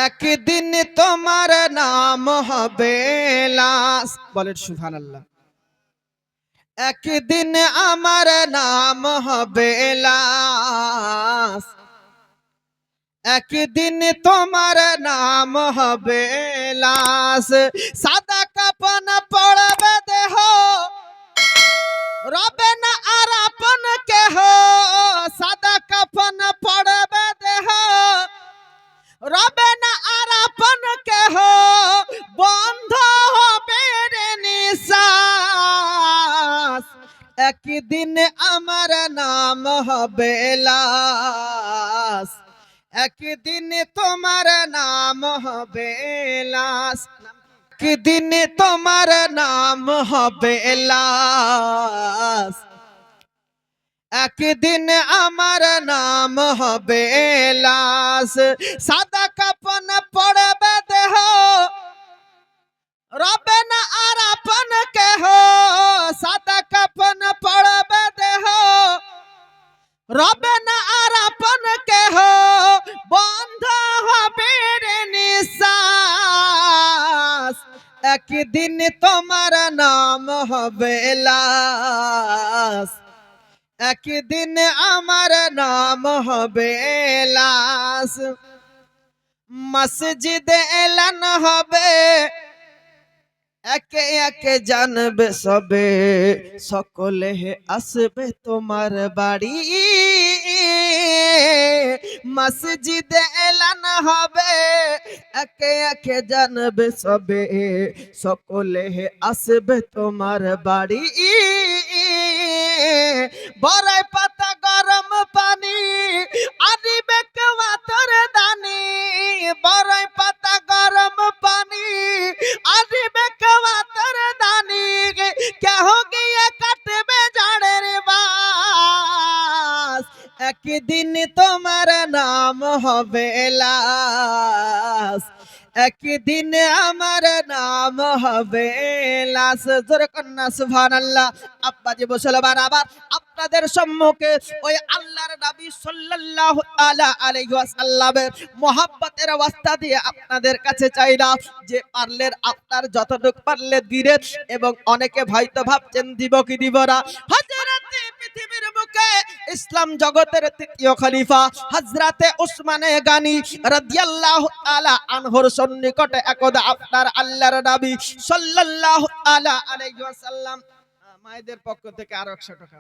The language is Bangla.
একদিন তোমার নাম হবে লাশ। বলেন সুবহানাল্লাহ। একদিন আমার নাম হবে লাশ, একদিন তোমার নাম হবে লাশ। সাদা কাফন পড়বে দেহ, রবে না আর আপন কেহ। সাদা কাফন পড়বে দেহ, রবে না আর আপন কেহ। বন্ধ হবে রে নিঃশ্বাস, একদিন আমার নাম হবে লাশ। একদিন তোমার নাম হবে লাশ, একদিন তোমার নাম হবে লাশ। একদিন আমার নাম হবে লাশ। সাদা কাফন পড়বে দেহ, রবে না আর আপন কেহ। সাদা কাফন পড়বে দেহ, রবে না আর আপন কেহ। বন্ধ হবে রে নিঃশ্বাস, একদিন তোমার নাম হবে লাশ। একদিন আমার নাম হবে লাশ। মসজিদে এলান হবে, একে একে জানবে সবে। সকলে আসবে তোমার বাড়ি। মসজিদে এলান হবে, একে একে জানবে সবে। সকলে আসবে তোমার বাড়ি। বড়াই পাতা গরম পানি, আদিবে কেওয়া তোর দানি। বড়াই পাতা গরম পানি, আদিবে কেওয়া তোর দানি। কেহ গিয়ে কাটবে ঝাড়ের বাস, একদিন তোমার নাম হবে লাশ। একদিন আমার নাম হবে লাশ। জোরে কন্যা সুবহানাল্লাহ। আব্বাজি মুসলমান, আবার আপনাদের সম্মুখে ওই আল্লাহর নবী সাল্লাল্লাহু তাআলা আলাইহি ওয়াসাল্লামের মুহাব্বতের ওয়াস্তা দিয়ে আপনাদের কাছে চাইনা যে পারলেন আপনার যতটুকু পারলে দিলেন, এবং অনেকে হয়তো ভাবছেন দিব কি দিব না। হযরতে পৃথিবীর বুকে ইসলাম জগতের তৃতীয় খলিফা হযরতে উসমানে গানি রাদিয়াল্লাহু তাআলা আনহুর সন্নিকটে একদা আপনার আল্লাহর নবী সাল্লাল্লাহু তাআলা আলাইহি ওয়াসাল্লাম, মায়েদের পক্ষ থেকে আরো 100 টাকা।